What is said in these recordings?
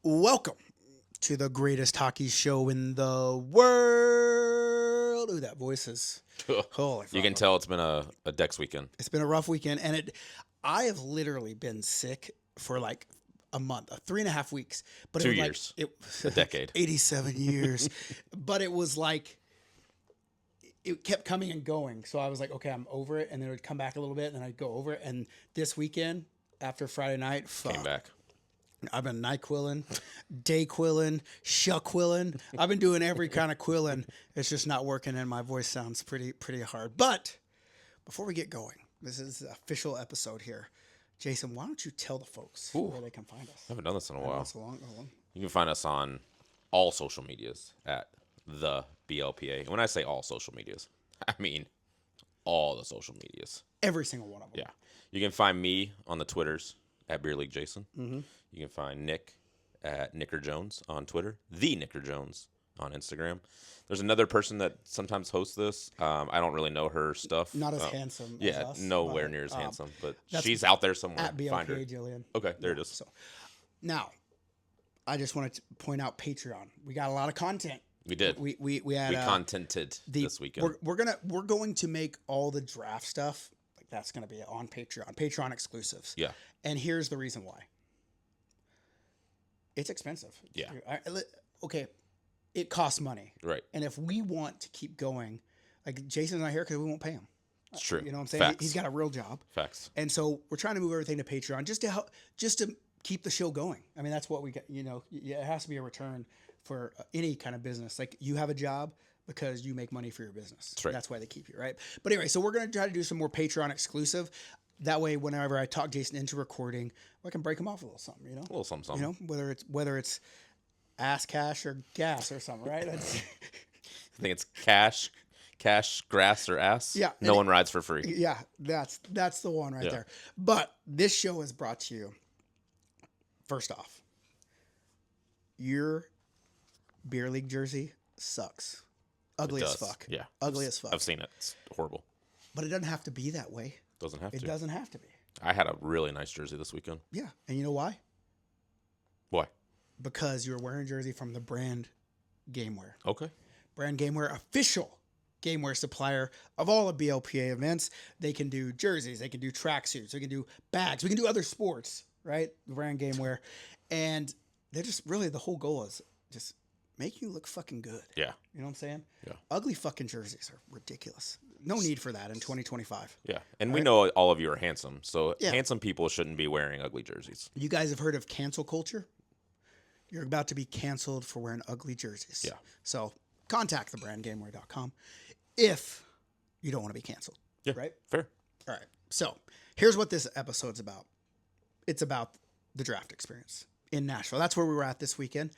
Welcome to the greatest hockey show in the world. Ooh, that voice is holy. You can tell it's been a Dex weekend. It's been a rough weekend, and I have literally been sick for like a month, 3.5 weeks. But 2 years, a decade, 87 years. But it was like it kept coming and going. So I was like, okay, I'm over it, and then it would come back a little bit, and then I'd go over it. And this weekend, after Friday night, came back. I've been NyQuilling, Dayquilling, Shuquilling. I've been doing every kind of quilling. It's just not working, and my voice sounds pretty hard. But before we get going, this is the official episode here. Jason, why don't you tell the folks where they can find us? I haven't done this in a while. So long. You can find us on all social medias at the BLPA. And when I say all social medias, I mean all the social medias. Every single one of them. Yeah. You can find me on the Twitters at Beer League Jason. Mm-hmm. You can find Nick at Nicker Jones on Twitter, the Nicker Jones on Instagram. There's another person that sometimes hosts this. I don't really know her stuff. Not as handsome as us. Nowhere near as handsome, but she's out there somewhere. At BLPA Jillian. Okay, there it is. So now, I just wanted to point out Patreon. We got a lot of content. We did. We had contented this weekend. We're going to make all the draft stuff. Like that's going to be on Patreon exclusives. Yeah. And here's the reason why. It's expensive. Yeah. Okay. It costs money. Right. And if we want to keep going, like Jason's not here because we won't pay him. It's true. You know what I'm saying? Facts. He's got a real job. Facts. And so we're trying to move everything to Patreon just to help, just to keep the show going. I mean, that's what we got. You know, it has to be a return for any kind of business. Like you have a job because you make money for your business. That's right. That's why they keep you, right? But anyway, so we're going to try to do some more Patreon exclusive. That way, whenever I talk Jason into recording, I can break him off a little something, you know? A little something. You know, whether it's ass cash or gas or something, right? I think it's cash, grass, or ass. Yeah. No one rides for free. Yeah, that's the one right there. But this show is brought to you, first off, your beer league jersey sucks. Ugly as fuck. Yeah. Ugly as fuck. I've seen it. It's horrible. But it doesn't have to be that way. Doesn't have to. It doesn't have to be. I had a really nice jersey this weekend. Yeah. And you know why? Why? Because you're wearing a jersey from the Brand Gameware. Okay. Brand Gameware, official gameware supplier of all the BLPA events. They can do jerseys. They can do tracksuits. They can do bags. We can do other sports, right? Brand Gameware. And they're just really, the whole goal is just make you look fucking good. Yeah. You know what I'm saying? Yeah. Ugly fucking jerseys are ridiculous. No need for that in 2025. Yeah. And we know all of you are handsome. So Yeah. handsome people shouldn't be wearing ugly jerseys. You guys have heard of cancel culture? You're about to be canceled for wearing ugly jerseys. Yeah. So contact thebrandgameware.com if you don't want to be canceled. Yeah. Right? Fair. All right. So here's what this episode's about. It's about the draft experience in Nashville. That's where we were at this weekend.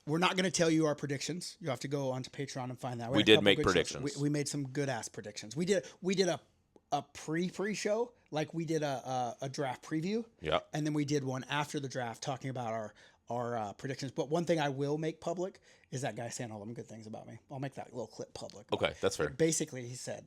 We're not going to tell you our predictions. You have to go onto Patreon and find that. We did make predictions. We made some good ass predictions. We did a pre-show, like we did a draft preview. Yeah. And then we did one after the draft talking about our predictions. But one thing I will make public is that guy saying all them good things about me. I'll make that little clip public. Okay, that's fair. Basically, he said,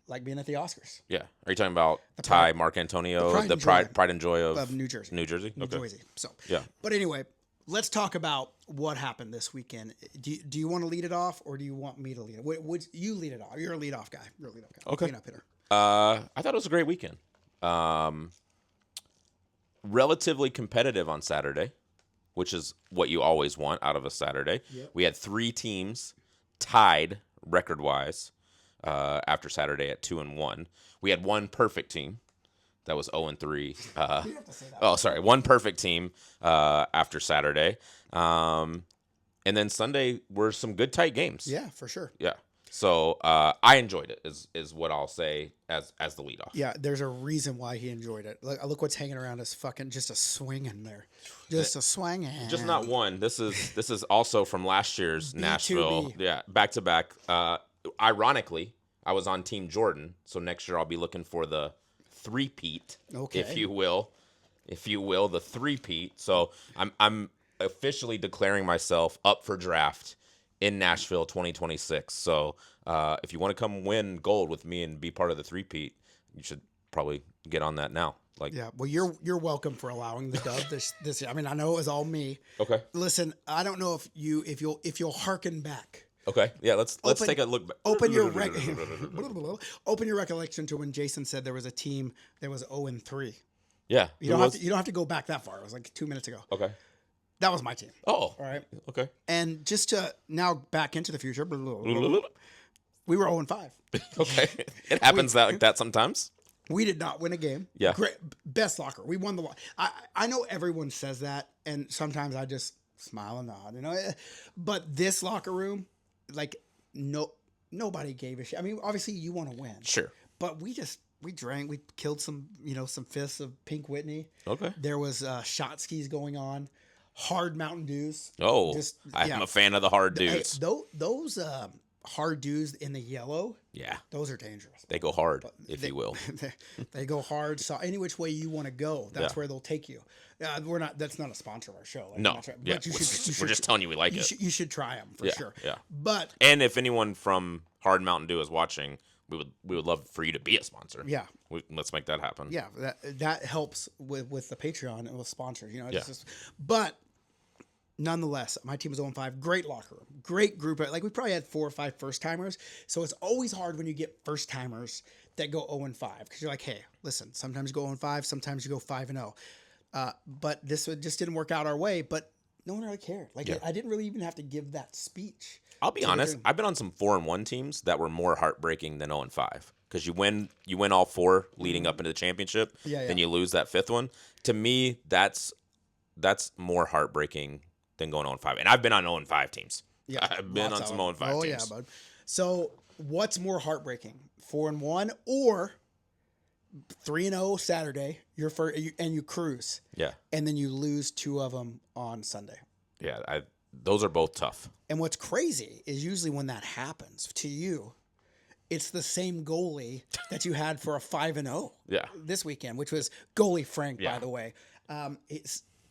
like being at the Oscars. Yeah. Are you talking about Ty Mark Antonio, the pride and joy of New Jersey? New Jersey. New Okay. Jersey. So yeah. But anyway, let's talk about what happened this weekend. Do you want to lead it off, or do you want me to lead it? Would you lead it off? You're a lead-off guy. You're a lead-off guy. Okay. Clean-up hitter. I thought it was a great weekend. Relatively competitive on Saturday, which is what you always want out of a Saturday. Yep. We had 3 teams tied record-wise after Saturday at 2-1. We had one perfect team. That was 0-3. One perfect team after Saturday. And then Sunday were some good tight games. Yeah, for sure. Yeah. So I enjoyed it is what I'll say as the leadoff. Yeah, there's a reason why he enjoyed it. Look what's hanging around is fucking just a swing in there. Just a swing. Just not one. This is also from last year's Nashville. Yeah, back to back. Ironically, I was on Team Jordan, so next year I'll be looking for the three-peat, if you will, the three-peat. So I'm officially declaring myself up for draft in Nashville 2026. So if you want to come win gold with me and be part of the three-peat, you should probably get on that now. Like, yeah. Well, you're welcome for allowing the dub this year. I mean, I know it was all me. Okay. Listen, I don't know if you'll harken back. Okay. Yeah. Let's take a look back. Open your open your recollection to when Jason said there was a team that was 0-3. Yeah. You don't have to go back that far. It was like 2 minutes ago. Okay. That was my team. Oh. All right. Okay. And just to now back into the future, we were 0-5. Okay. It happens like that sometimes. We did not win a game. Yeah. Great. Best locker. We won the locker. I know everyone says that, and sometimes I just smile and nod, you know. But this locker room, like, nobody gave a shit. I mean, obviously you want to win. Sure. But we drank. We killed some fifths of Pink Whitney. Okay. There was shot skis going on. Hard Mountain Dews. Oh, I'm a fan of the hard dudes. Those hard dews in the yellow. Yeah. Those are dangerous. They go hard, if you will. They go hard. So any which way you want to go, that's where they'll take you. That's not a sponsor of our show. Like, no. But yeah. We're just telling you we like it. You should try them for sure. Yeah. And if anyone from Hard Mountain Dew is watching, we would love for you to be a sponsor. Yeah. Let's make that happen. Yeah. That helps with the Patreon and with sponsors, you know. Yeah. But nonetheless, my team was 0-5. Great locker room. Great group. Like, we probably had 4 or 5 first-timers. So it's always hard when you get first-timers that go 0-5. Because you're like, hey, listen, sometimes you go 0-5, sometimes you go 5-0. But this just didn't work out our way. But no one really cared. Like, I didn't really even have to give that speech. I'll be honest. I've been on some 4-1 teams that were more heartbreaking than 0-5. Because you win all 4 leading up into the championship. Then you lose that 5th one. To me, that's more heartbreaking than going 0-5. And I've been on 0-5 teams. Yeah, I've been on some 0-5 teams. Oh, yeah, bud. So what's more heartbreaking? 4-1 or 3-0 Saturday, and you cruise. Yeah. And then you lose 2 of them on Sunday. Yeah, those are both tough. And what's crazy is usually when that happens to you, it's the same goalie that you had for a 5-0 this weekend, which was goalie Frank, by the way.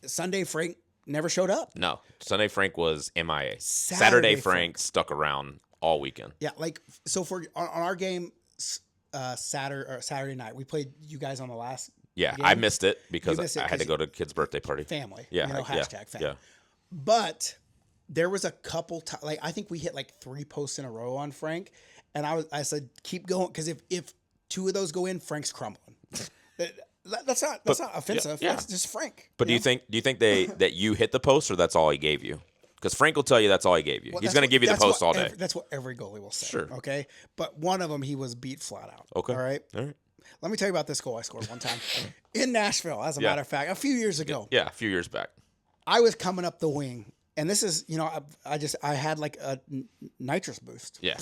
Sunday Frank never showed up. No. Sunday Frank was MIA. Saturday Frank stuck around all weekend. Yeah, like, so on our game Saturday night, we played you guys on the last game. I missed it because I had to go to a kid's birthday party. Family. Yeah. Hashtag family. Yeah. But there was a couple times, like, I think we hit like 3 posts in a row on Frank, and I said, keep going, because if 2 of those go in, Frank's crumbling. That's not offensive. Yeah. That's just Frank. But do you think that you hit the post, or that's all he gave you? Because Frank will tell you that's all he gave you. He's going to give you the post all day. That's what every goalie will say. Sure. Okay. But one of them, he was beat flat out. Okay. All right. Let me tell you about this goal I scored one time in Nashville. As a matter of fact, a few years ago. Yeah, a few years back. I was coming up the wing, and this is, I had like a nitrous boost. Yeah.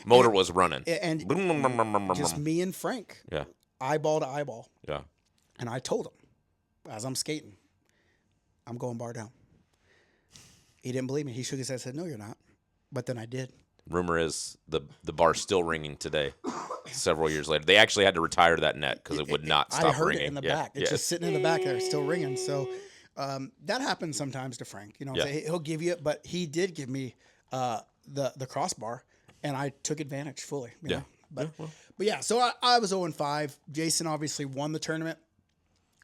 Motor was running. And just me and Frank. Yeah. Eyeball to eyeball. Yeah. And I told him, as I'm skating, I'm going bar down. He didn't believe me. He shook his head and said, no, you're not. But then I did. Rumor is the bar's still ringing today, several years later. They actually had to retire that net because it would not stop ringing. I heard it in the back. It's just sitting in the back there, still ringing. So that happens sometimes to Frank. He'll give you it, but he did give me the crossbar, and I took advantage fully. You know? But yeah, so I was 0-5. Jason obviously won the tournament.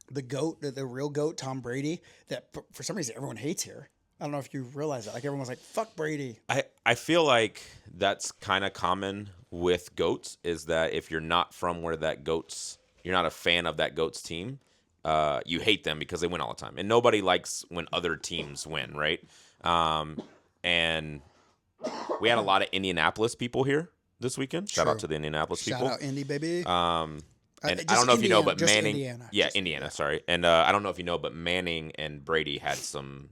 The GOAT, the real GOAT, Tom Brady, that for some reason everyone hates here. I don't know if you realize that. Like, everyone was like, fuck Brady. I feel like that's kind of common with GOATs, is that if you're not from where you're not a fan of that GOAT's team, you hate them because they win all the time. And nobody likes when other teams win, right? And we had a lot of Indianapolis people here this weekend. Shout out to the Indianapolis people. Shout out Indy, baby. And I don't know if you know, but Manning. Indiana. Indiana, sorry. And I don't know if you know, but Manning and Brady had some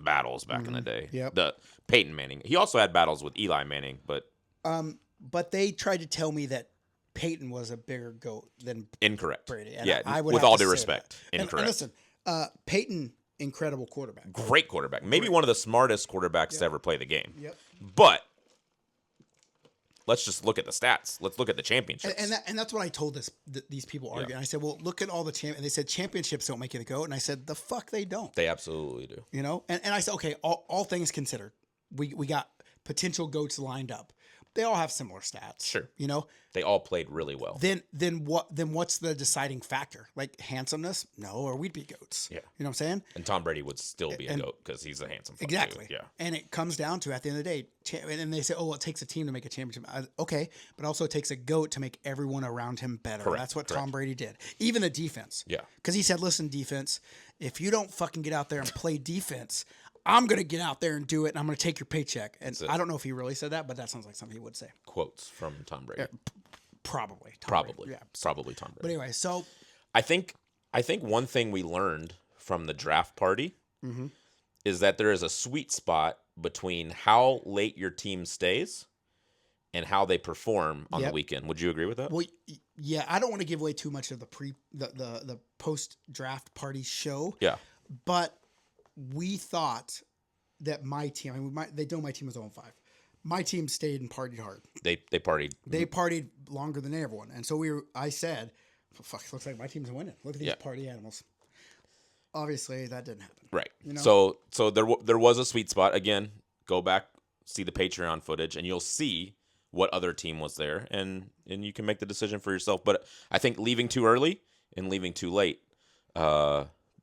battles back in the day. Yep. The Peyton Manning. He also had battles with Eli Manning, but they tried to tell me that Peyton was a bigger GOAT than incorrect. Brady. And yeah, I would with have all to due say respect, that. incorrect. And listen, Peyton, incredible quarterback. Great quarterback. Maybe one of the smartest quarterbacks to ever play the game. Yep. But let's just look at the stats. Let's look at the championships. And that's what I told these people arguing. I said, well, look at all the and they said championships don't make you the GOAT. And I said, the fuck they don't. They absolutely do. And I said, okay, all things considered, we got potential GOATs lined up. they all have similar stats. Sure. You know, they all played really well. Then what's the deciding factor? Like handsomeness? No, or we'd be goats. Yeah. You know what I'm saying? And Tom Brady would still be a goat because he's a handsome fuck exactly. Too. Yeah. And it comes down to, at the end of the day, and they say, oh, well, it takes a team to make a championship. Okay, but also it takes a goat to make everyone around him better. Correct. That's what Tom Brady did. Even the defense. Yeah. Because he said, listen, defense, if you don't fucking get out there and play defense, I'm going to get out there and do it, and I'm going to take your paycheck. And I don't know if he really said that, but that sounds like something he would say. Quotes from Tom Brady. Probably. Probably. Yeah. Probably Tom Brady. But anyway, so I think one thing we learned from the draft party is that there is a sweet spot between how late your team stays and how they perform on the weekend. Would you agree with that? Well, yeah, I don't want to give away too much of the post draft party show. Yeah. But we thought that my team, I mean, they know my team was 0-5. My team stayed and partied hard. They partied. They partied longer than everyone. And so I said, fuck, looks like my team's winning. Look at these party animals. Obviously, that didn't happen. Right. You know? So there was a sweet spot. Again, go back, see the Patreon footage, and you'll see what other team was there, and you can make the decision for yourself. But I think leaving too early and leaving too late,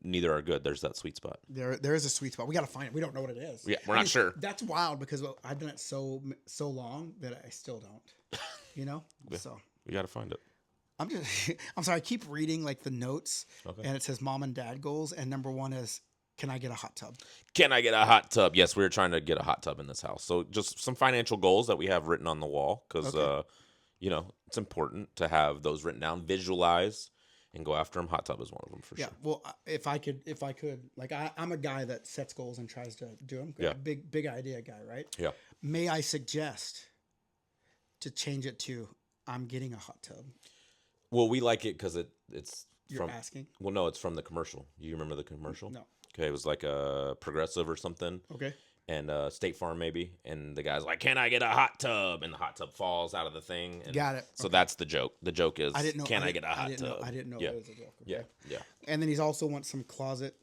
neither are good. There's that sweet spot. There is a sweet spot. We got to find it. We don't know what it is. Yeah, we're not sure. That's wild because I've done it so long that I still don't. You know? So we got to find it. I'm sorry. I keep reading like the notes, and it says mom and dad goals, and number one is, can I get a hot tub? Can I get a hot tub? Yes, we were trying to get a hot tub in this house. So just some financial goals that we have written on the wall because, it's important to have those written down, visualize, and go after them. Hot tub is one of them for sure. Yeah. Well, if I could, like I'm a guy that sets goals and tries to do them. Yeah. Big idea guy, right? Yeah. May I suggest to change it to I'm getting a hot tub? Well, we like it because it's You're from asking? Well, no, it's from the commercial. You remember the commercial? No. Okay, it was like a Progressive or something. Okay. And State Farm maybe, and the guy's like, "Can I get a hot tub?" And the hot tub falls out of the thing. And got it. So that's the joke. The joke is, I didn't know. Can I get a hot tub? I didn't know it was a joke. Okay. Yeah. And then he's also wants some closet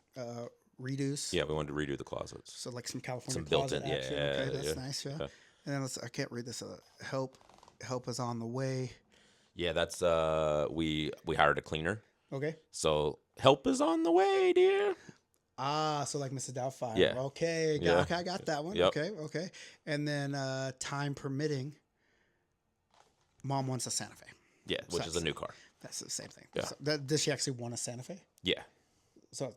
redos. Yeah, we wanted to redo the closet. So like some California Some closet built-in, action. yeah, Okay, that's yeah. nice. Yeah. Okay. And then I can't read this. Help is on the way. Yeah, that's we hired a cleaner. Okay. So help is on the way, dear. So like Mrs. Doubtfire. Yeah. Okay. Yeah. Okay, I got that one. Yep. Okay. And then time permitting, mom wants a Santa Fe. Yeah, which is a new car. That's the same thing. Yeah. So does she actually want a Santa Fe? Yeah. So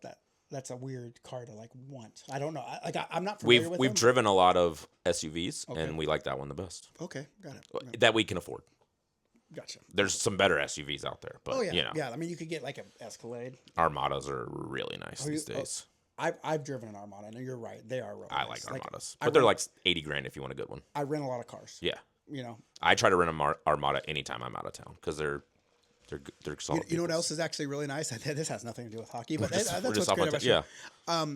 that's a weird car to like want. I don't know. I'm not familiar with We've them. driven a lot of SUVs, Okay. and we like that one the best. Okay, got it. That we can afford. Gotcha. There's some better SUVs out there, but yeah. I mean, you could get like an Escalade. Armadas are really nice these days. I've driven an Armada, and you're right, they are really I nice. like Armadas, I but they're rent- like $80,000 if you want a good one. I rent a lot of cars. Yeah, You know. I try to rent an Armada anytime I'm out of town because they're solid. You know what else is actually really nice? This has nothing to do with hockey, but that's We're what's just great about it. yeah.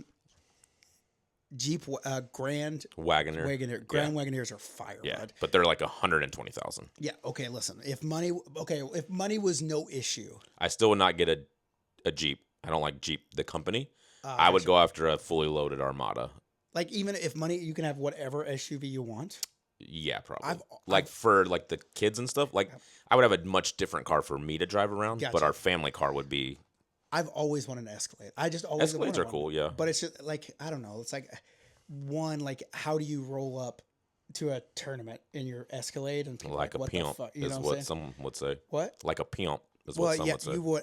Jeep Grand Wagoneer. Grand Wagoneers are fire, Yeah, bud. but they're like 120,000. Yeah. Okay. Listen, if money was no issue, I still would not get a Jeep. I don't like Jeep the company. I would go after a fully loaded Armada. like even if money, you can have whatever SUV you want. Yeah, probably. For like the kids and stuff. Like I would have a much different car for me to drive around, but Gotcha. our family car would be. I've always wanted an Escalade. I just always Escalades wanted are cool, one. yeah. But it's just like I don't know. It's like like how do you roll up to a tournament in your Escalade and people Like a what pimp the fuck? You is know what I'm saying? someone would say. What? Like a pimp is Well, what some yeah, would say. you would.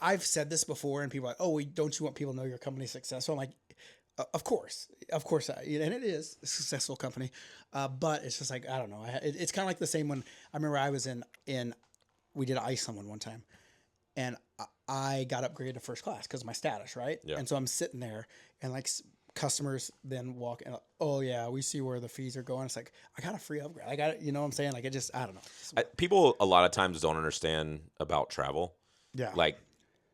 I've said this before, and people are like, oh, don't you want people to know your company's successful? I'm like, of course, and it is a successful company, but it's just like I don't know. It's kind of like the same when I remember I was in we did Iceland one time, and I got upgraded to first class because of my status, right? Yeah. And so I'm sitting there, and like customers then walk and oh yeah, we see where the fees are going. It's like I got a free upgrade. I got it. You know what I'm saying? Like it just I don't know. People a lot of times don't understand about travel. Yeah. Like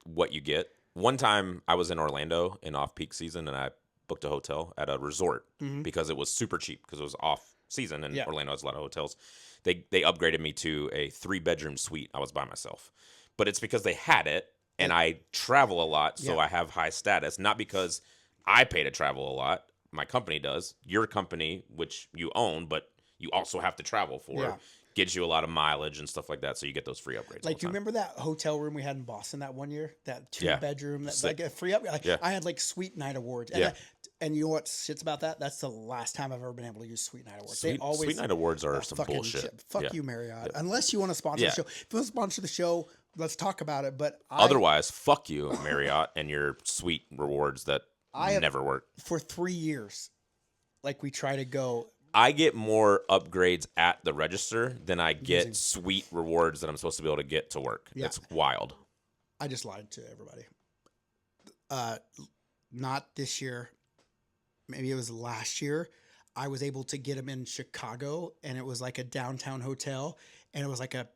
what you get. One time I was in Orlando in off-peak season, and I booked a hotel at a resort because it was super cheap because it was off season, and Orlando has a lot of hotels. They upgraded me to a 3-bedroom suite. I was by myself, but it's because they had it, and I travel a lot, so I have high status. Not because I pay to travel a lot. My company does. Your company, which you own, but you also have to travel for. Gets you a lot of mileage and stuff like that, so you get those free upgrades. Like, do you remember that hotel room we had in Boston that one year? That 2-bedroom, that like a free upgrade. Like, I had like Sweet Night Awards. And and you know what shit's about that? That's the last time I've ever been able to use Sweet Night Awards. Sweet Night Awards are some bullshit. Fuck you, Marriott. Unless you want to sponsor the show. If you want to sponsor the show, let's talk about it. But otherwise, fuck you, Marriott, and your sweet rewards that never work. For 3 years, like we try to go. I get more upgrades at the register than I get sweet rewards that I'm supposed to be able to get to work. Yeah. It's wild. I just lied to everybody. Not this year. Maybe it was last year. I was able to get them in Chicago, and it was like a downtown hotel, and it was like a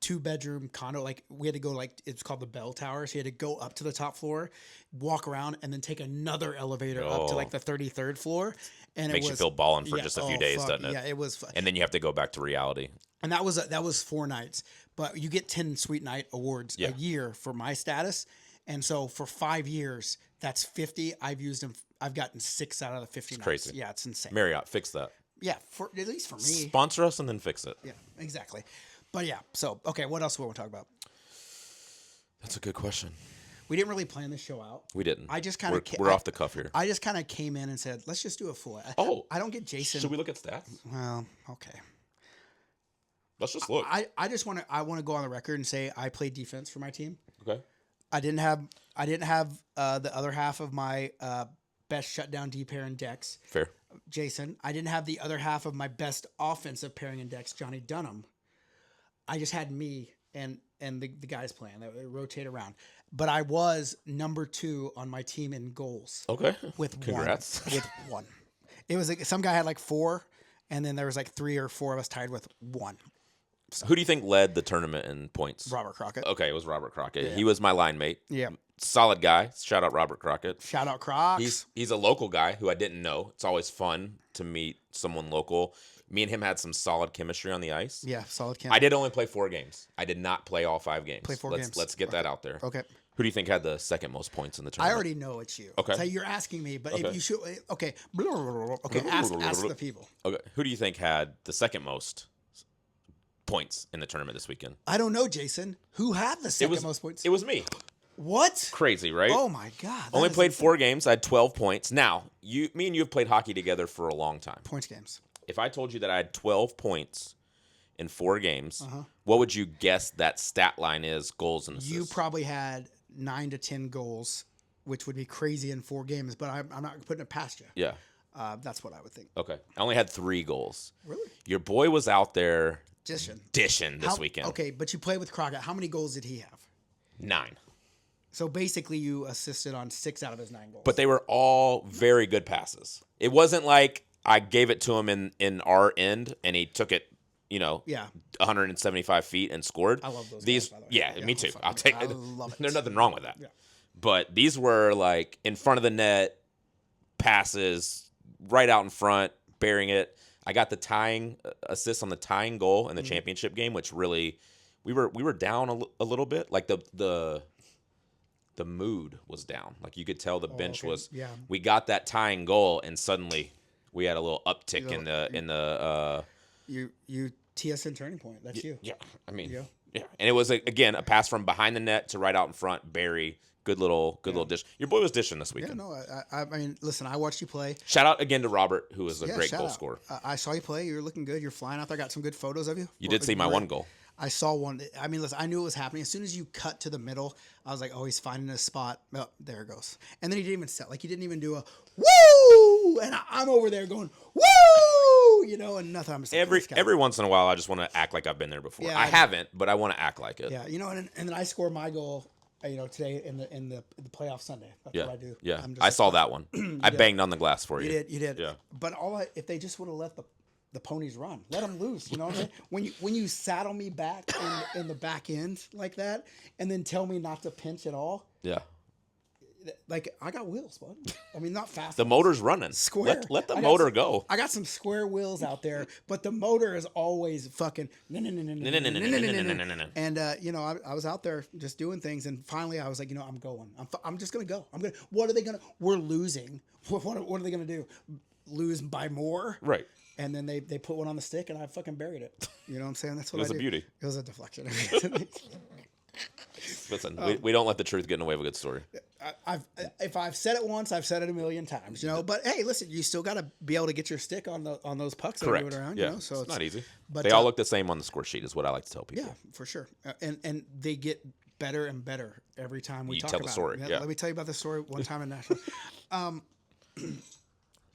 2-bedroom condo. Like, we had to go, like, it's called the Bell Tower. So you had to go up to the top floor, walk around, and then take another elevator up to like the 33rd floor. And makes you feel balling for just a few days, doesn't it? Yeah, it was fun. And then you have to go back to reality. And that was 4 nights, but you get 10 Sweet Night Awards a year for my status. And so for 5 years, that's 50. I've used them. I've gotten 6 out of the 50 nights. Crazy. Yeah, it's insane. Marriott, fix that. Yeah, at least for me. Sponsor us and then fix it. Yeah, exactly. But yeah, so, okay, what else do we want to talk about? That's a good question. We didn't really plan this show out. We didn't. I just kind of we're off the cuff here. I just kind of came in and said, let's just do a full. I don't get Jason. Should we look at stats? Well, okay. Let's just look. I just want to go on the record and say I played defense for my team. Okay. I didn't have the other half of my best shutdown D pair in Dex. Fair. Jason. I didn't have the other half of my best offensive pairing in Dex, Johnny Dunham. I just had me and the guys playing. They rotate around. But I was number 2 on my team in goals. Okay. With Congrats. one. With one. It was like some guy had like 4, and then there was like 3 or 4 of us tied with 1. So. Who do you think led the tournament in points? Robert Crockett. Okay, it was Robert Crockett. Yeah. He was my line mate. Yeah. Solid guy. Shout out Robert Crockett. Shout out Crocs. He's a local guy who I didn't know. It's always fun to meet someone local. Me and him had some solid chemistry on the ice. Yeah, solid chemistry. I did only play 4 games. I did not play all 5 games. Play 4 games. Let's get that out there. Okay. Who do you think had the second most points in the tournament? I already know it's you. Okay. So you're asking me, but if you should, okay. Okay, ask the people. Okay. Who do you think had the second most points in the tournament this weekend? I don't know, Jason. Who had the second most points? It was me. What? Crazy, right? Oh my God. Only played 4 games. I had 12 points. Now, me and you have played hockey together for a long time. Points games. If I told you that I had 12 points in 4 games, what would you guess that stat line is, goals and assists? You probably had 9 to 10 goals, which would be crazy in 4 games, but I'm not putting it past you. Yeah. That's what I would think. Okay. I only had 3 goals. Really? Your boy was out there dishing this weekend. Okay, but you played with Crockett. How many goals did he have? 9. So basically you assisted on 6 out of his 9 goals. But they were all very good passes. It wasn't like I gave it to him in our end and he took it, 175 feet and scored. I love those guys, by the way. Yeah, me too. I'll take it. I love it. There's nothing wrong with that. Yeah. But these were like in front of the net, passes, right out in front, burying it. I got the tying assist on the tying goal in the championship game, which really we were down a little bit. Like the mood was down. Like you could tell the bench was. Yeah. We got that tying goal, and suddenly we had a little uptick in the. You TSN turning point. That's you. Yeah, I mean, yeah, and it was again a pass from behind the net to right out in front. Barry, good little dish. Your boy was dishing this weekend. Yeah, no, I mean, listen, I watched you play. Shout out again to Robert, who is a great goal scorer. I saw you play. You're looking good. You're flying out there. Got some good photos of you. You did see my one goal. I saw one. I mean, listen, I knew it was happening. As soon as you cut to the middle, I was like, oh, he's finding a spot. Oh, there it goes. And then he didn't even set. Like, he didn't even do a woo! And I'm over there going, woo! And nothing. I'm just like, every once in a while, I just want to act like I've been there before. Yeah, I haven't, but I want to act like it. Yeah, and then I score my goal, today in the playoff Sunday. That's what I do. Yeah, I saw that one. I banged on the glass for you. You did. Yeah. But if they just would have let the ponies run, let them loose. You know what I'm saying? When you saddle me back in the back end like that, and then tell me not to pinch at all. Yeah. Like, I got wheels, bud. I mean, not fast. The motor's running. Square. Let the motor go. I got some square wheels out there, but the motor is always fucking. And I was out there just doing things, and finally I was like, I'm going. I'm just gonna go. What are they gonna? We're losing. What are they gonna do? Lose by more? Right. And then they put one on the stick, and I fucking buried it. You know what I'm saying? That's what it was I a do. beauty. It was a deflection. Listen, we don't let the truth get in the way of a good story. If I've said it once, I've said it a million times. You know, but hey, listen, you still got to be able to get your stick on those pucks that are moving around. Yeah. You know, so it's not easy. But they all look the same on the score sheet, is what I like to tell people. Yeah, for sure. And they get better and better every time we talk tell about the story. it. Yeah. Let me tell you about the story. One time in Nashville.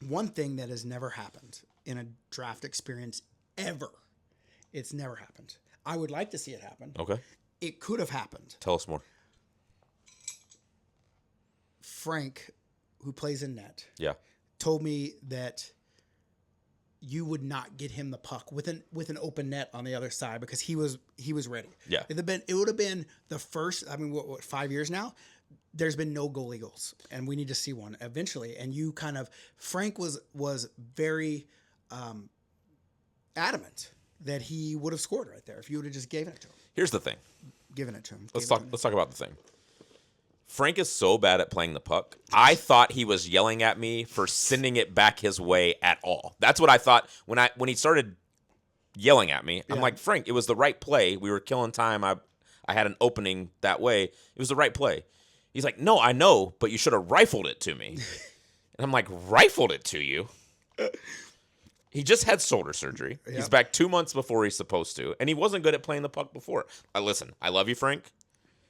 One thing that has never happened in a draft experience ever. It's never happened. I would like to see it happen. Okay. It could have happened. Tell us more. Frank, who plays in net, told me that you would not get him the puck with an open net on the other side because he was ready. Yeah. It would have been the first, I mean, what 5 years now? There's been no goalie goals, and we need to see one eventually. And you Frank was very adamant that he would have scored right there if you would have just given it to him. Here's the thing. Given it to him. Let's talk about the thing. Frank is so bad at playing the puck. I thought he was yelling at me for sending it back his way at all. That's what I thought when he started yelling at me. I'm like, Frank, it was the right play. We were killing time. I had an opening that way. It was the right play. He's like, no, I know, but you should have rifled it to me. And I'm like, rifled it to you? He just had shoulder surgery. Yep. He's back 2 months before he's supposed to, and he wasn't good at playing the puck before. Listen, I love you, Frank.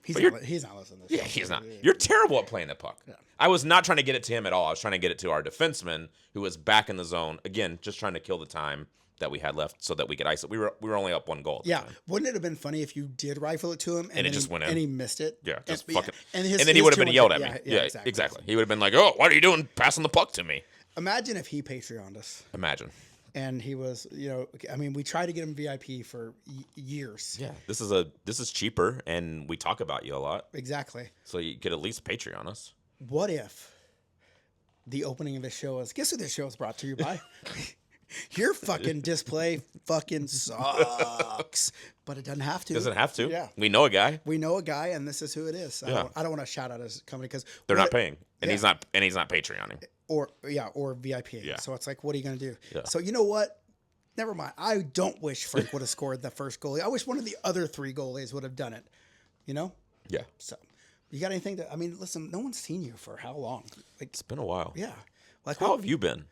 He's not listening to this. Yeah, he's not. You're terrible at playing the puck. Yeah. I was not trying to get it to him at all. I was trying to get it to our defenseman, who was back in the zone. Again, just trying to kill the time that we had left so that we could ice it. We were only up 1 goal. Yeah. Wouldn't it have been funny if you did rifle it to him and it just went in and he missed it? Yeah. Just and, fucking. And then he would have been yelled at me. Yeah, exactly. He would have been like, "Oh, what are you doing passing the puck to me?" Imagine if he Patreoned us. Imagine. And he was, I mean, we tried to get him VIP for years. Yeah, this is cheaper, and we talk about you a lot. Exactly. So you could at least Patreon us. What if the opening of this show is? Guess who this show is brought to you by? Your fucking display fucking sucks, but it doesn't have to. Doesn't have to. Yeah, we know a guy. We know a guy, and this is who it is. Yeah. I don't want to shout out his company because they're not paying, and he's not Patreoning. Or VIP. Yeah. So it's like, what are you going to do? Yeah. So you know what? Never mind. I don't wish Frank would have scored the first goalie. I wish one of the other 3 goalies would have done it. You know? Yeah. So you got anything to? I mean, listen. No one's seen you for how long? Like, it's been a while. Yeah. Like, how have you been?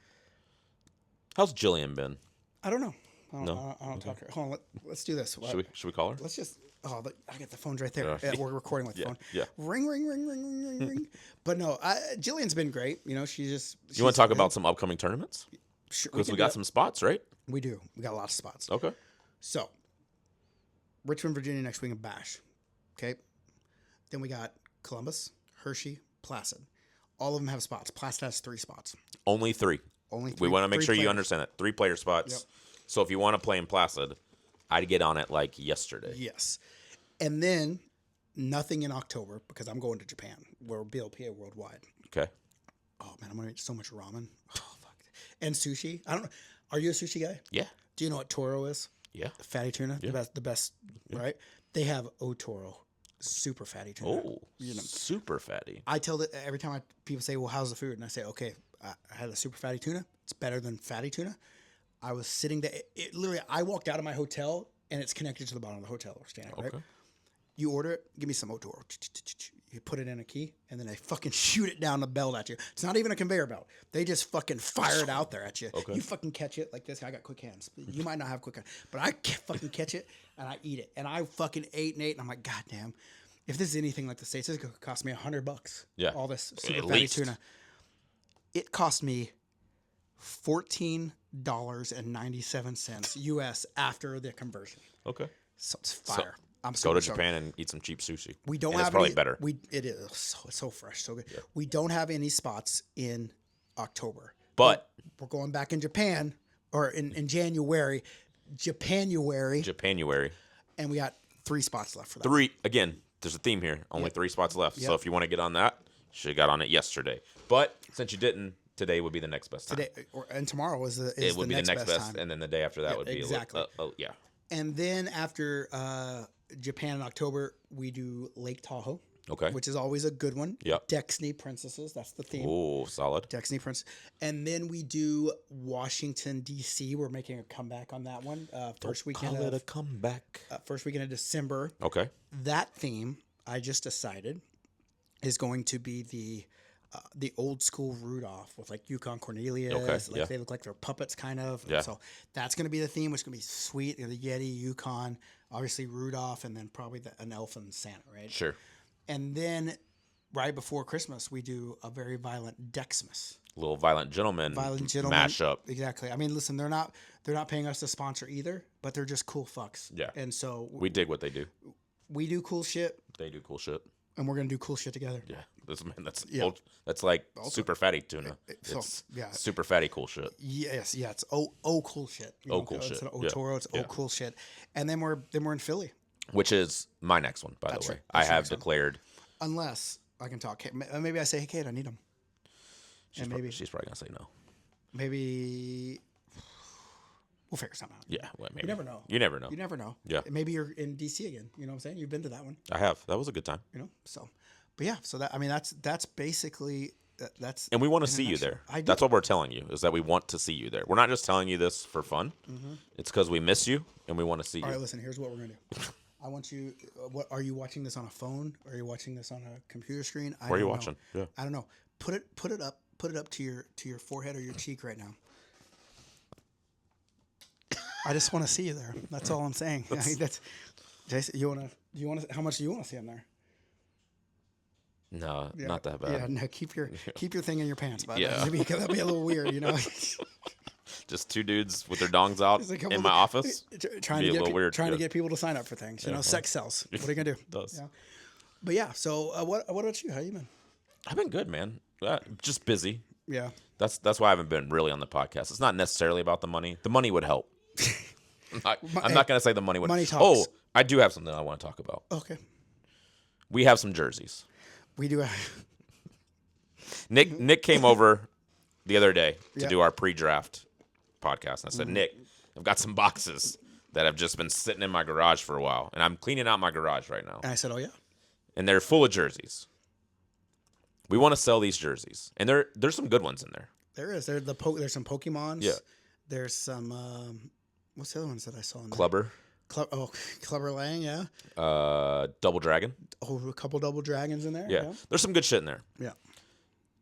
How's Jillian been? I don't know. I don't okay. talk. Hold on. Let's do this. Should we call her? Let's just. Oh, I got the phones right there. We're recording with the phone. Yeah. Ring, ring, ring, ring, ring, ring, ring. But no, Jillian's been great. You know, she's You want to talk about some upcoming tournaments? Sure. Because we got some spots, right? We do. We got a lot of spots. Okay. So, Richmond, Virginia next week in Bash. Okay. Then we got Columbus, Hershey, Placid. All of them have spots. Placid has 3 spots. Only 3. Only 3. We want to make sure players. you understand that. 3-player spots. Yep. So if you want to play in Placid, I'd get on it like yesterday. Yes. And then nothing in October because I'm going to Japan. We're BLPA worldwide. Okay. Oh, man, I'm going to eat so much ramen. Oh, fuck. And sushi. I don't know. Are you a sushi guy? Yeah. Do you know what Toro is? Yeah. Fatty tuna? Yeah. The best, right? They have Otoro. Super fatty tuna. Oh, super fatty. I tell that every time people say, well, how's the food? And I say, okay, I had a super fatty tuna. It's better than fatty tuna. I was sitting there. Literally, I walked out of my hotel, and it's connected to the bottom of the hotel we're staying at, right? You order it, give me some Otoro. You put it in a key, and then they fucking shoot it down the belt at you. It's not even a conveyor belt. They just fucking fire it out there at you. Okay. You fucking catch it like this. I got quick hands. You might not have quick hands, but I fucking catch it, and I eat it. And I fucking ate, and I'm like, God damn. If this is anything like the States, this could cost me $100. Yeah. All this super fatty tuna. It cost me $14.97 US after the conversion. Okay. So it's fire. Go to Japan and eat some cheap sushi. We don't and have it's probably any, better. It is so fresh, so good. Yeah. We don't have any spots in October, but we're going back in Japan or in January, Japanuary, and we got 3 spots left for that. 3 again. There's a theme here. Only 3 spots left. Yep. So if you want to get on that, should have got on it yesterday. But since you didn't, today would be the next best time. And tomorrow is the it would the be next the next best, time. and then the day after that would be exactly. Yeah. And then after Japan in October, we do Lake Tahoe. Okay. which is always a good one. Yep. Dexney Princesses, that's the theme. Oh, solid. Dexney Prince. And then we do Washington, D.C. We're making a comeback on that one. First weekend Call it a comeback. First weekend of December. Okay. That theme, I just decided, is going to be the old school Rudolph with like Yukon Cornelius. Okay, They look like they're puppets kind of. Yeah. So that's going to be the theme, which is going to be sweet. The Yeti, Yukon, obviously Rudolph, and then probably an elf and Santa, right? Sure. And then right before Christmas, we do a very violent Dexmas. Little Violent Gentleman mashup. Exactly. I mean, listen, they're not paying us to sponsor either, but they're just cool fucks. Yeah. And so We dig what they do. we do cool shit, They do cool shit. and we're gonna do cool shit together. Yeah. That's like super fatty tuna. So, It's yeah. super fatty cool shit. Yes, yeah, it's cool shit. Cool it's shit. an Yeah. Toro, it's Yeah. cool shit. And then we're in Philly. Which is my next one, by the way. right. I That's your have next one. declared. Unless I can talk. Maybe I say, hey, Kate, I need them. She's probably gonna say no. Maybe we'll figure something out. Yeah, well, maybe. You never know. You never know. You never know. Yeah. Maybe you're in DC again. You know what I'm saying? You've been to that one. I have. That was a good time. You know. So, but yeah. So that's basically that's. And we want to see you there. That's what we're telling you, is that we want to see you there. We're not just telling you this for fun. Mm-hmm. It's because we miss you and we want to see you. All right, listen. Here's what we're gonna do. I want you. What are you watching this on a phone? Or are you watching this on a computer screen? Where are you watching? Yeah. I don't know. Put it up. Put it up to your forehead or your cheek right now. I just want to see you there. That's all I'm saying. That's Jason. You want to? How much do you want to see him there? No, not that bad. Yeah, no. Keep your thing in your pants, bud. Yeah. That'd be a little weird, you know. Just two dudes with their dongs out Like in my office. trying Be a little weird. to get people to sign up for things. You know, sex sells. What are you gonna do? It does. Yeah. But yeah. So what about you? How you been? I've been good, man. Just busy. Yeah. That's why I haven't been really on the podcast. It's not necessarily about the money. The money would help. I'm not gonna say the money would. Money talks. Oh, I do have something I want to talk about. Okay. We have some jerseys. We do. Nick came over the other day to Yep. do our pre-draft podcast. And I said, Nick, I've got some boxes that have just been sitting in my garage for a while, and I'm cleaning out my garage right now. And I said, oh yeah. And they're full of jerseys. We want to sell these jerseys, and there's some good ones in there. There is. There's some Pokemons. Yeah. There's some. What's the other ones that I saw in there? Clubber, Clubber Lang, yeah. Double Dragon. Oh, a couple double dragons in there. Yeah, there's some good shit in there. Yeah.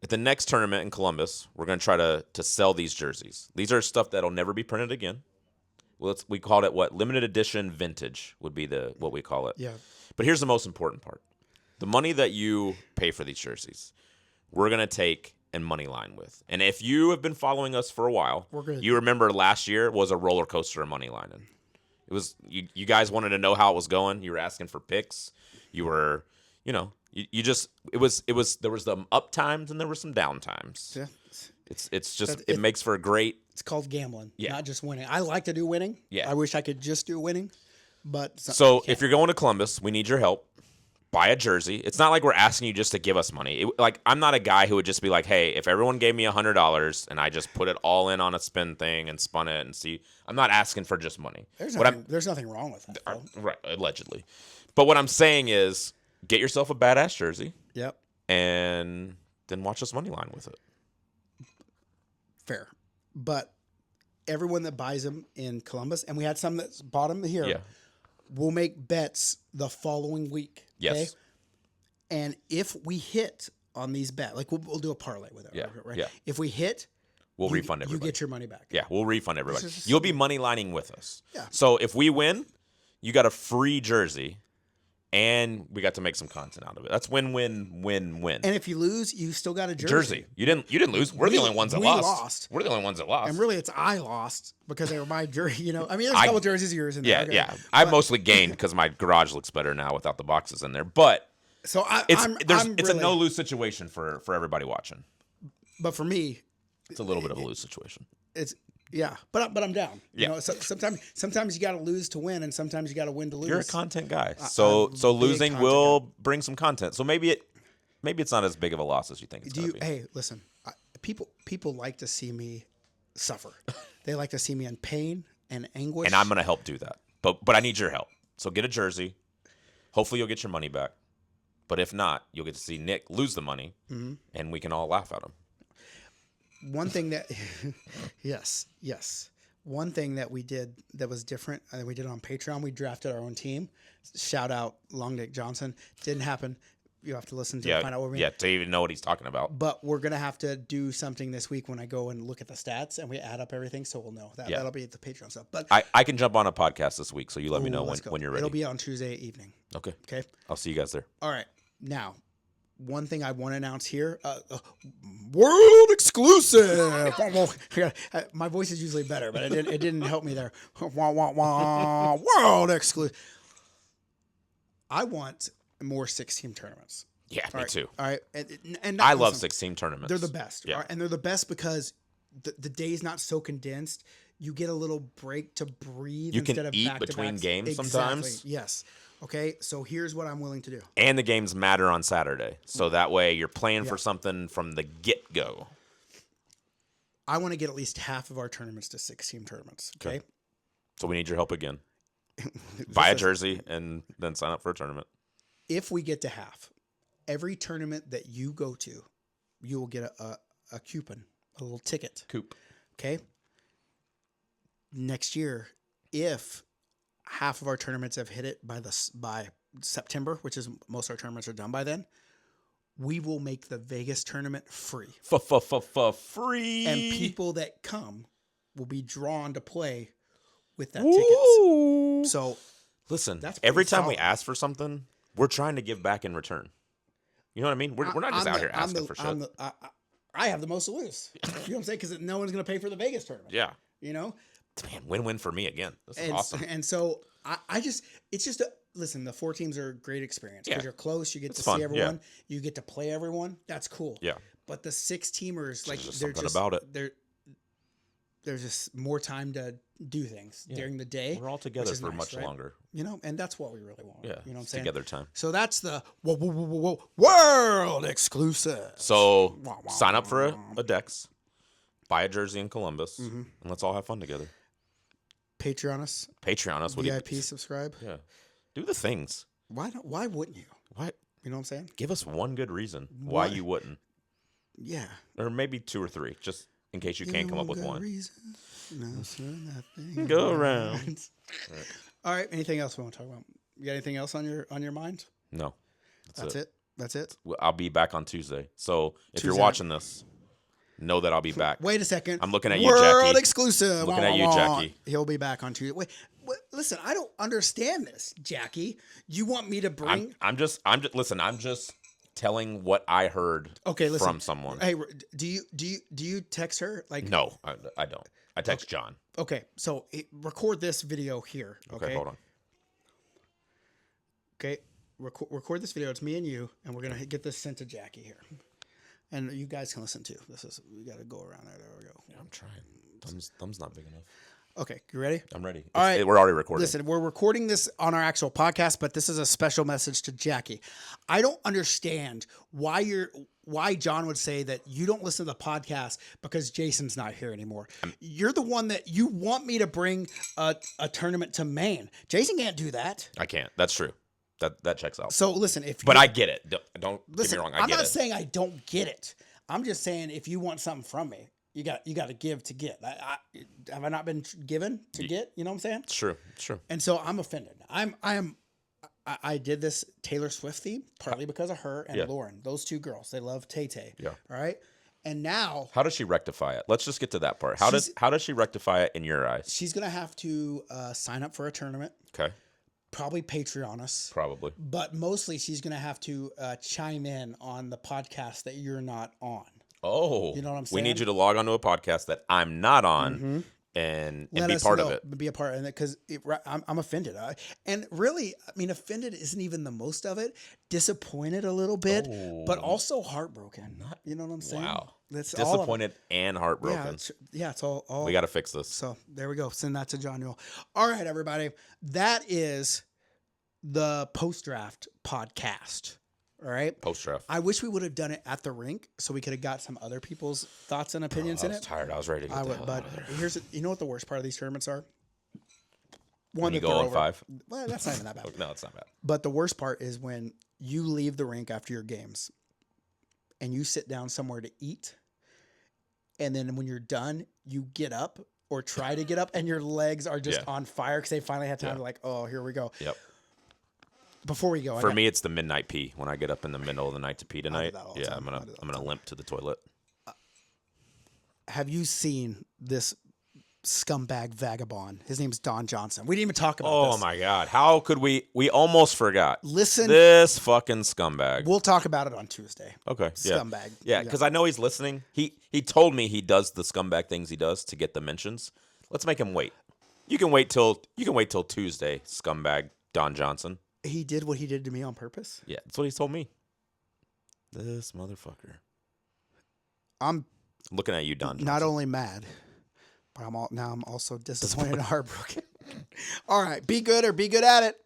At the next tournament in Columbus, we're going to try to sell these jerseys. These are stuff that'll never be printed again. Well, we called it what? Limited edition vintage would be what we call it. Yeah. But here's the most important part. The money that you pay for these jerseys, we're going to take and money line with. And if you have been following us for a while, you remember last year was a roller coaster of money lining. It was you guys wanted to know how it was going. You were asking for picks. You were, you just it was there was the up times and there were some down times. Yeah. It makes for a great. It's called gambling, Yeah. not just winning. I like to do winning. Yeah. I wish I could just do winning, but So if you're going to Columbus, we need your help. Buy a jersey. It's not like we're asking you just to give us money. I'm not a guy who would just be like, hey, if everyone gave me $100 and I just put it all in on a spin thing and spun it and see, I'm not asking for just money. There's nothing wrong with that. Though. Right, allegedly. But what I'm saying is get yourself a badass jersey. Yep. And then watch us money line with it. Fair. But everyone that buys them in Columbus, and we had some that bought them here, Yeah. we'll make bets the following week. Yes. Okay? And if we hit on these bets, like we'll do a parlay with it. Yeah, Right? yeah. If we hit, We'll refund everybody. You get your money back. Yeah, we'll refund everybody. This is- You'll be money lining with us. Yeah. So if we win, you got a free jersey, and we got to make some content out of it. That's win-win-win-win. And if you lose, you still got a Jersey. You didn't lose. We're the only ones that we lost. lost. We're the only ones that lost. And really, I lost because they were my jersey. I mean, there's a couple jerseys of yours in there. Yeah, okay? yeah. I mostly gained because my garage looks better now without the boxes in there. But So it's a no lose situation for everybody watching. But for me, it's a little bit of a lose situation. It's but I'm down. Yeah. So sometimes you got to lose to win, and sometimes you got to win to lose. You're a content guy, so losing will bring some content. So maybe it's not as big of a loss as you think it's going to be. Hey, listen, people like to see me suffer. They like to see me in pain and anguish. And I'm going to help do that. But I need your help. So get a jersey. Hopefully you'll get your money back. But if not, you'll get to see Nick lose the money, and we can all laugh at him. One thing that, yes. One thing that we did that was different, we did on Patreon, we drafted our own team. Shout out Long Dick Johnson. Didn't happen. You have to listen to find out what we mean. Yeah, to even know what he's talking about. But we're going to have to do something this week when I go and look at the stats and we add up everything, so we'll know. That'll be the Patreon stuff. But I can jump on a podcast this week, so you let me know when you're ready. It'll be on Tuesday evening. Okay. Okay. I'll see you guys there. All right. Now, one thing I want to announce here, world exclusive. My voice is usually better, but it didn't help me there. World exclusive. I want more 6-team tournaments. Yeah, me too. All right. And I love 6-team tournaments. They're the best. Yeah. Right? And they're the best because the day's not so condensed. You get a little break to breathe. You instead can of eat between games sometimes. Yes. Okay. So here's what I'm willing to do. And the games matter on Saturday. So that way you're playing for something from the get-go. I want to get at least half of our tournaments to 6-team tournaments. Okay. So we need your help again. Buy a jersey and then sign up for a tournament. If we get to half, every tournament that you go to, you will get a coupon, a little ticket. Coop. Okay. Next year, if half of our tournaments have hit it by September, which is most of our tournaments are done by then, we will make the Vegas tournament free. Free. And people that come will be drawn to play with that ticket. So listen, every time we ask for something, we're trying to give back in return. You know what I mean? We're not just out here asking for shit. I have the most to lose. You know what I'm saying? Because no one's going to pay for the Vegas tournament. Yeah. You know? Man, win-win for me again. This is awesome. And so listen, the 4 teams are a great experience because you're close. You get to see everyone. Yeah. You get to play everyone. That's cool. Yeah. But the 6-teamers, like, they're just about it. There's just more time to do things during the day. We're all together for much longer. You know, and that's what we really want. Yeah. You know what I'm saying? Together time. So that's the world exclusive. So sign up for a Dex, buy a jersey in Columbus, and let's all have fun together. Patreon us. VIP subscribe. Yeah. Do the things. Why wouldn't you? What? You know what I'm saying? Give us one good reason why you wouldn't. Yeah. Or maybe 2 or 3, just in case you can't come up with one. Nothing go around. All right. Anything else we want to talk about? You got anything else on your mind? No. That's it. I'll be back on Tuesday. So if you're watching this, know that I'll be back. Wait a second. I'm looking at you, Jackie. World exclusive. Looking at you, Jackie. He'll be back on Tuesday. Wait, listen, I don't understand this, Jackie. You want me to bring? I'm just telling what I heard from someone. Hey, do you text her? Like, no, I don't. I text John. Okay, so record this video here. Okay, hold on. Okay, record this video. It's me and you, and we're gonna get this sent to Jackie here, and you guys can listen too. We got to go around there. There we go. Yeah, I'm trying. Thumb's not big enough. Okay, you ready? I'm ready. All right. We're already recording. Listen, we're recording this on our actual podcast, but this is a special message to Jackie. I don't understand why John would say that you don't listen to the podcast because Jason's not here anymore. You're the one that you want me to bring a tournament to Maine. Jason can't do that. I can't. That's true. That checks out. So listen, but I get it. Don't get me wrong. I'm not saying I don't get it. I'm just saying if you want something from me, you got to give to get. Have I not been given to get? You know what I'm saying? It's true. And so I'm offended. I did this Taylor Swift theme partly because of her and Lauren. Those 2 girls, they love Tay Tay. Yeah. All right. And now, how does she rectify it? Let's just get to that part. How does she rectify it in your eyes? She's gonna have to sign up for a tournament. Okay. Probably Patreon us. Probably. But mostly she's gonna have to chime in on the podcast that you're not on. Oh, you know what I'm saying? We need you to log on to a podcast that I'm not on and be part of it. Be a part of it because I'm offended. And really, I mean, offended isn't even the most of it. Disappointed a little bit, but also heartbroken. You know what I'm saying? Wow. That's disappointed and heartbroken. Yeah, it's all. We got to fix this. So there we go. Send that to John Newell. All right, everybody. That is the post-draft podcast. All right. Post-draft. I wish we would have done it at the rink so we could have got some other people's thoughts and opinions in it. I was tired. I was ready to get but you know what the worst part of these tournaments are? When you go on 5? Well, that's not even that bad. No, it's not bad. But the worst part is when you leave the rink after your games and you sit down somewhere to eat. And then when you're done, you get up or try to get up and your legs are just on fire because they finally had time to like, oh, here we go. Yep. Before we go, for me, it's the midnight pee when I get up in the middle of the night to pee tonight. Yeah, I'm gonna limp to the toilet. Have you seen this scumbag vagabond? His name's Don Johnson. We didn't even talk about this. Oh my God. How could we almost forgot. Listen. This fucking scumbag. We'll talk about it on Tuesday. Okay. Scumbag. Yeah, because I know he's listening. He told me he does the scumbag things he does to get the mentions. Let's make him wait. You can wait till Tuesday, scumbag Don Johnson. He did what he did to me on purpose? Yeah, that's what he told me. This motherfucker. I'm looking at you, Don Johnson. Not only mad, but I'm also disappointed and heartbroken. All right, be good or be good at it.